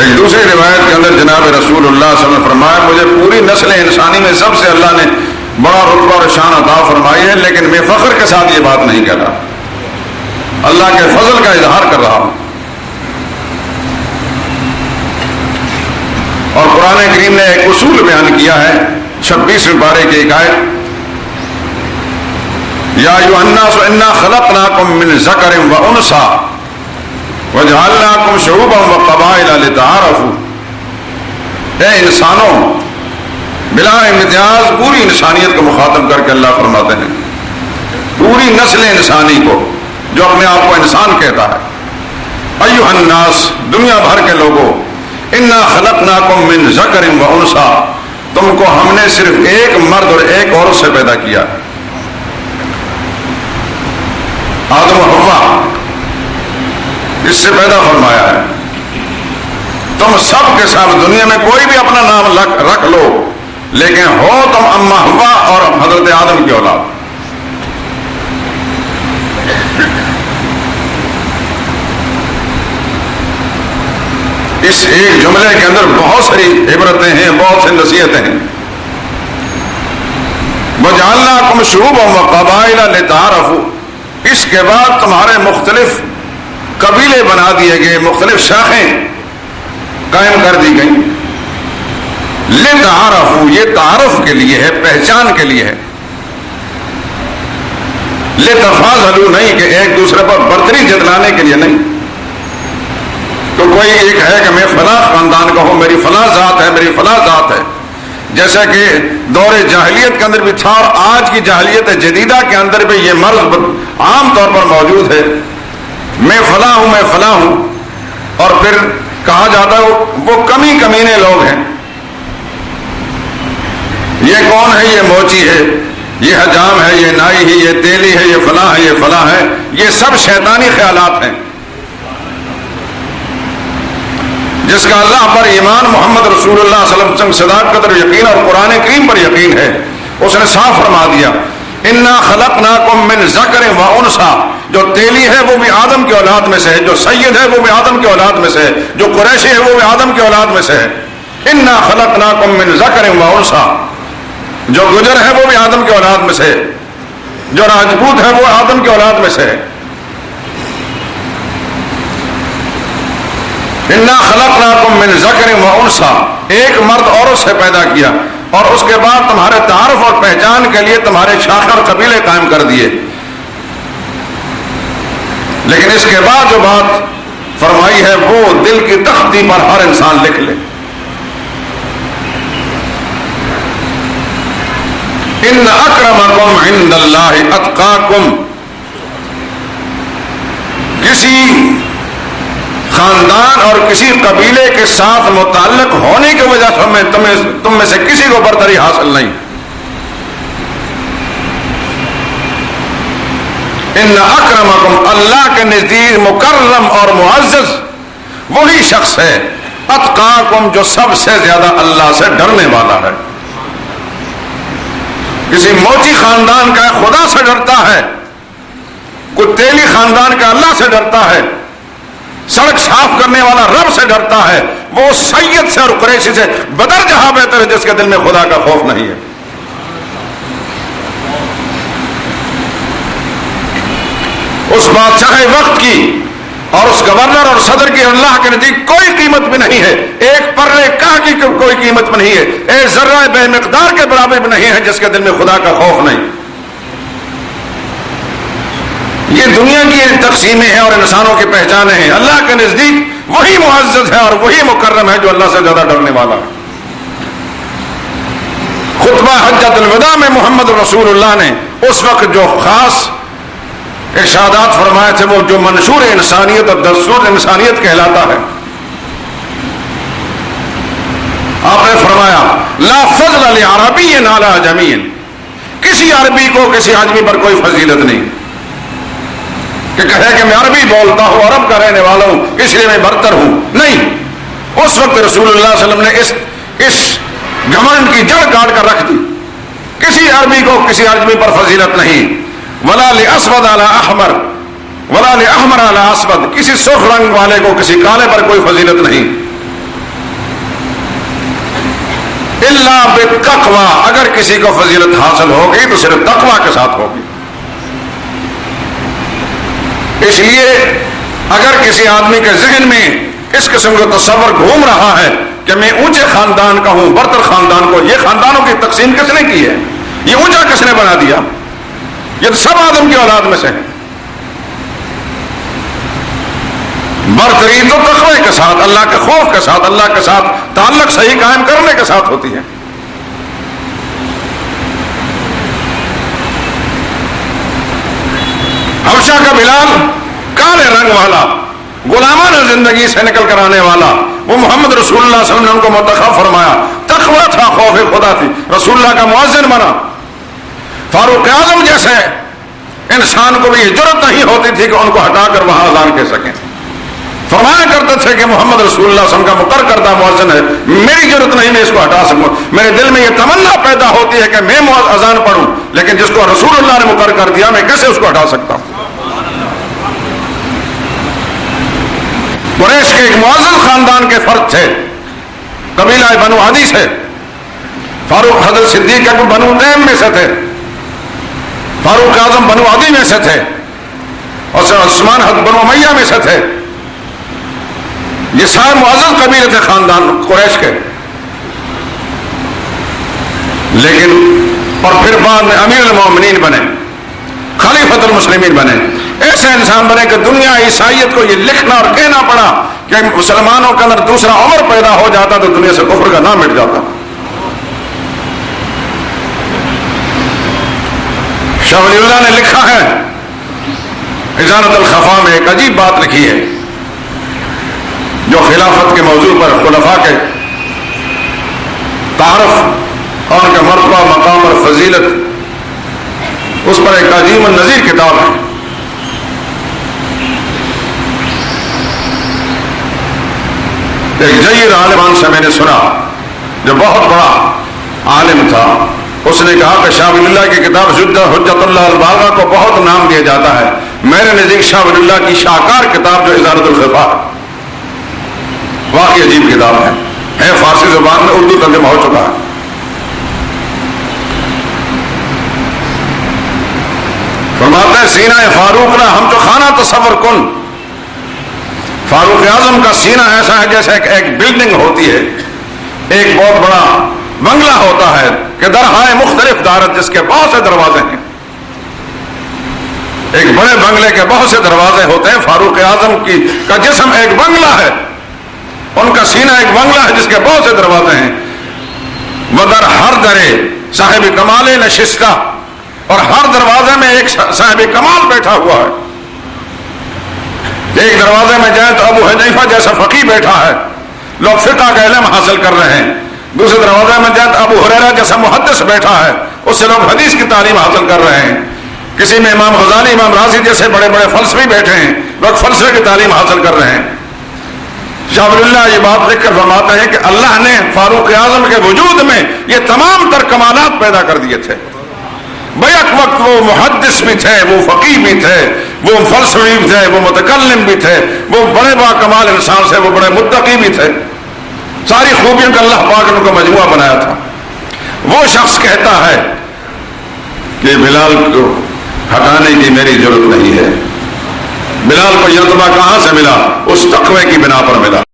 ایک دوسری روایت کے اندر جناب رسول اللہ صلی اللہ علیہ وسلم نے فرمایا مجھے پوری نسل انسانی میں سب سے اللہ نے بڑا رتبہ اور شان عطا فرمائی ہے، لیکن میں فخر کے ساتھ یہ بات نہیں کہہ رہا، اللہ کے فضل کا اظہار کر رہا ہوں۔ اور قرآن کریم نے ایک اصول بیان کیا ہے 26ویں پارے کی ایک آیت، یا ایھا الناس انا خلقناکم من ذکر و انثی وجعلناکم شعوبا وقبائل لتعارفوا، اے انسانوں، بلا امتیاز پوری انسانیت کو مخاطب کر کے اللہ فرماتے ہیں، پوری نسل انسانی کو جو اپنے آپ کو انسان کہتا ہے، ایھا الناس، دنیا بھر کے لوگوں، انا خلقناکم من ذکر و انثی، تم کو ہم نے صرف ایک مرد اور ایک عورت سے پیدا کیا، آدم و حوا، اس سے پیدا فرمایا ہے۔ تم سب کے ساتھ دنیا میں کوئی بھی اپنا نام رکھ لو، لیکن ہو تم اما حوا اور حضرت آدم کی اولاد۔ اس ایک جملے کے اندر بہت ساری عبرتیں ہیں، بہت سی نصیحتیں ہیں۔ وَجَعَلْنَاكُمْ شُعُوبًا وَقَبَائِلَ لِتَعَارَفُوا، اس کے بعد تمہارے مختلف قبیلے بنا دیے گئے، مختلف شاخیں قائم کر دی گئیں۔ لِتَعَارَفُوا، یہ تعارف کے لیے ہے، پہچان کے لیے ہے۔ لِتَفَاضَلُوا، نہیں کہ ایک دوسرے پر برتری جتلانے کے لیے نہیں، تو کوئی ایک ہے کہ میں فلاں خاندان کا ہوں، میری فلاں ذات ہے، میری فلاں ذات ہے، جیسا کہ دور جاہلیت کے اندر بھی تھا اور آج کی جاہلیت جدیدہ کے اندر بھی یہ مرض عام طور پر موجود ہے، میں فلاں ہوں، میں فلاں ہوں، اور پھر کہا جاتا ہے وہ کمی کمینے لوگ ہیں، یہ کون ہے، یہ موچی ہے، یہ حجام ہے، یہ نائی ہے، یہ تیلی ہے، یہ فلاں ہے، یہ فلاں ہے، یہ سب شیطانی خیالات ہیں۔ جس کا اللہ پر ایمان، محمد رسول اللہ صلی اللہ علیہ وسلم صداقت اور یقین اور قرآن کریم پر یقین ہے، اس نے صاف فرما دیا انا خلقناکم من ذکر و انثی، جو تیلی ہے وہ بھی آدم کی اولاد میں سے ہے، جو سید ہے وہ بھی آدم کی اولاد میں سے ہے، جو قریشی ہے وہ بھی آدم کی اولاد میں سے ہے۔ انا خلقناکم من ذکر و انثی، جو گجر ہے وہ بھی آدم کی اولاد میں سے ہے، جو راجپوت ہے وہ آدم کی اولاد میں سے ہے۔ انا خلقناکم من ذکر و انثی، ایک مرد عورت سے پیدا کیا، اور اس کے بعد تمہارے تعارف اور پہچان کے لیے تمہارے شاخ اور قبیلے قائم کر دیے۔ لیکن اس کے بعد جو بات فرمائی ہے وہ دل کی تختی پر ہر انسان لکھ لے۔ ان اکرمکم عند اللہ اتقاکم، کسی خاندان اور کسی قبیلے کے ساتھ متعلق ہونے کی وجہ سے تم میں سے کسی کو برتری حاصل نہیں۔ ان اکرمکم، اللہ کے نزدیک مکرم اور معزز وہی شخص ہے، اتقاکم، جو سب سے زیادہ اللہ سے ڈرنے والا ہے۔ کسی موچی خاندان کا خدا سے ڈرتا ہے، کوئی تیلی خاندان کا اللہ سے ڈرتا ہے، سڑک صاف کرنے والا رب سے ڈرتا ہے، وہ سید سے اور قریشی سے بدر جہاں بہتر ہے جس کے دل میں خدا کا خوف نہیں ہے۔ اس بادشاہ وقت کی اور اس گورنر اور صدر کی اللہ کے نزدیک کوئی قیمت بھی نہیں ہے، ایک پرے کا کی کوئی قیمت بھی نہیں ہے، ایک ذرہ بے مقدار کے برابر بھی نہیں ہے جس کے دل میں خدا کا خوف نہیں۔ یہ دنیا کی تقسیمیں ہیں اور انسانوں کی پہچانیں ہیں، اللہ کے نزدیک وہی معزز ہے اور وہی مکرم ہے جو اللہ سے زیادہ ڈرنے والا ہے۔ خطبہ حجۃ الوداع میں محمد رسول اللہ نے اس وقت جو خاص ارشادات فرمائے تھے، وہ جو منشور انسانیت اور دستور انسانیت کہلاتا ہے، آپ نے فرمایا لا فضل لعربی علی عجمی، کسی عربی کو کسی عجمی پر کوئی فضیلت نہیں کہ کہے کہ میں عربی بولتا ہوں، عرب کا رہنے والا ہوں اس لیے میں برتر ہوں، نہیں۔ اس وقت رسول اللہ صلی اللہ علیہ وسلم نے اس گھمنڈ کی جڑ کاٹ کر رکھ دی، کسی عربی کو کسی عجمی پر فضیلت نہیں۔ ولا لاسود علی احمر ولا لاحمر علی اسود، کسی سرخ رنگ والے کو کسی کالے پر کوئی فضیلت نہیں۔ الا بالتقوی، اگر کسی کو فضیلت حاصل ہوگی تو صرف تقوی کے ساتھ ہوگی۔ اس لیے اگر کسی آدمی کے ذہن میں اس قسم کا تصور گھوم رہا ہے کہ میں اونچے خاندان کا ہوں، برتر خاندان کو، یہ خاندانوں کی تقسیم کس نے کی ہے؟ یہ اونچا کس نے بنا دیا؟ یہ سب آدم کی اولاد میں سے ہیں۔ برتری تو تقوی کے ساتھ، اللہ کے خوف کے ساتھ، اللہ کے ساتھ تعلق صحیح قائم کرنے کے ساتھ ہوتی ہے۔ حبشہ کا بلال، کالے رنگ والا، غلامانہ زندگی سے نکل کر آنے والا، وہ محمد رسول اللہ صلی اللہ علیہ وسلم نے ان کو منتخب فرمایا، تقوی تھا، خوف خدا تھی، رسول اللہ کا مؤذن بنا۔ فاروق اعظم جیسے انسان کو بھی یہ جرأت نہیں ہوتی تھی کہ ان کو ہٹا کر وہاں اذان کہہ سکیں، فرمایا کرتے تھے کہ محمد رسول اللہ صلی اللہ علیہ وسلم کا مقرر کردہ مؤذن ہے، میری ضرورت نہیں میں اس کو ہٹا سکوں، میرے دل میں یہ تمنا پیدا ہوتی ہے کہ میں اذان پڑھوں، لیکن جس کو رسول اللہ نے مقرر کر دیا میں کیسے اس کو ہٹا سکتا ہوں۔ قریش کے ایک معزز خاندان کے فرد تھے، قبیلہ بنو عدی سے، فاروق حضرت صدیق کے بنو تیم میں سے تھے، فاروق اعظم بنو عدی میں سے تھے، اور عثمان حضرت بنو امیہ میں سے تھے۔ یہ سارے معزز قبیلے تھے خاندان قریش کے، لیکن اور پھر بعد میں امیر المومنین بنے، خلیفۃ المسلمین بنے، ایسے انسان بنے کہ دنیا عیسائیت کو یہ لکھنا اور کہنا پڑا کہ مسلمانوں کے اندر دوسرا عمر پیدا ہو جاتا تو دنیا سے کفر کا نام مٹ جاتا۔ شاہ ولی اللہ نے لکھا ہے اذانۃ الخفا میں، ایک عجیب بات لکھی ہے جو خلافت کے موضوع پر خلفاء کے تعارف اور ان کا مرتبہ، مقام اور فضیلت، اس پر ایک عجیب النظیر کتاب ہے۔ ایک جید عالمان سے میں نے سنا جو بہت بڑا عالم تھا، اس نے کہا کہ شاہ ولی اللہ کی کتاب حجت اللہ البالغہ کو بہت نام دیا جاتا ہے، میرے نزدیک شاہ ولی اللہ کی شاہکار کتاب جو اذانۃ الخفا واقعی عجیب کتاب ہے فارسی زبان میں، اردو ترجمہ ہو چکا ہے۔ فرماتے ہیں سینہ فاروق نہ ہم جو خانہ تصور کن، فاروق اعظم کا سینہ ایسا ہے جیسے ایک بلڈنگ ہوتی ہے، ایک بہت بڑا بنگلہ ہوتا ہے کہ درہائے مختلف دارت، جس کے بہت سے دروازے ہیں، ایک بڑے بنگلے کے بہت سے دروازے ہوتے ہیں، فاروق اعظم کا جسم ایک بنگلہ ہے، ان کا سینہ ایک بنگلہ ہے جس کے بہت سے دروازے ہیں۔ وَدَرْ ہر درے صاحب کمال نشستہ، اور ہر دروازے میں ایک صاحب کمال بیٹھا ہوا ہے۔ ایک دروازے میں جائیں تو ابو حنیفہ جیسا فقیہ بیٹھا ہے، لوگ فقہ کا علم حاصل کر رہے ہیں۔ دوسرے دروازے میں جائیں تو ابو ہریرہ جیسا محدث بیٹھا ہے، اس سے لوگ حدیث کی تعلیم حاصل کر رہے ہیں۔ کسی میں امام غزالی، امام رازی جیسے بڑے بڑے فلسفی بیٹھے ہیں، لوگ فلسفے کی تعلیم حاصل کر رہے ہیں۔ شاہ ولی اللہ یہ بات لکھ کر فرماتے ہیں کہ اللہ نے فاروق اعظم کے وجود میں یہ تمام تر کمالات پیدا کر دیے تھے۔ بیک وقت وہ محدث بھی تھے، وہ فقیہ بھی تھے، وہ فلسفی بھی تھے، وہ متکلم بھی تھے، وہ بڑے با کمال انسان سے، وہ بڑے متقی بھی تھے، ساری خوبیوں کا اللہ پاک نے ان کو مجموعہ بنایا تھا۔ وہ شخص کہتا ہے کہ بلال کو ہٹانے کی میری ضرورت نہیں ہے، بلال کو یتبع کہاں سے ملا؟ اس تقوی کی بنا پر ملا۔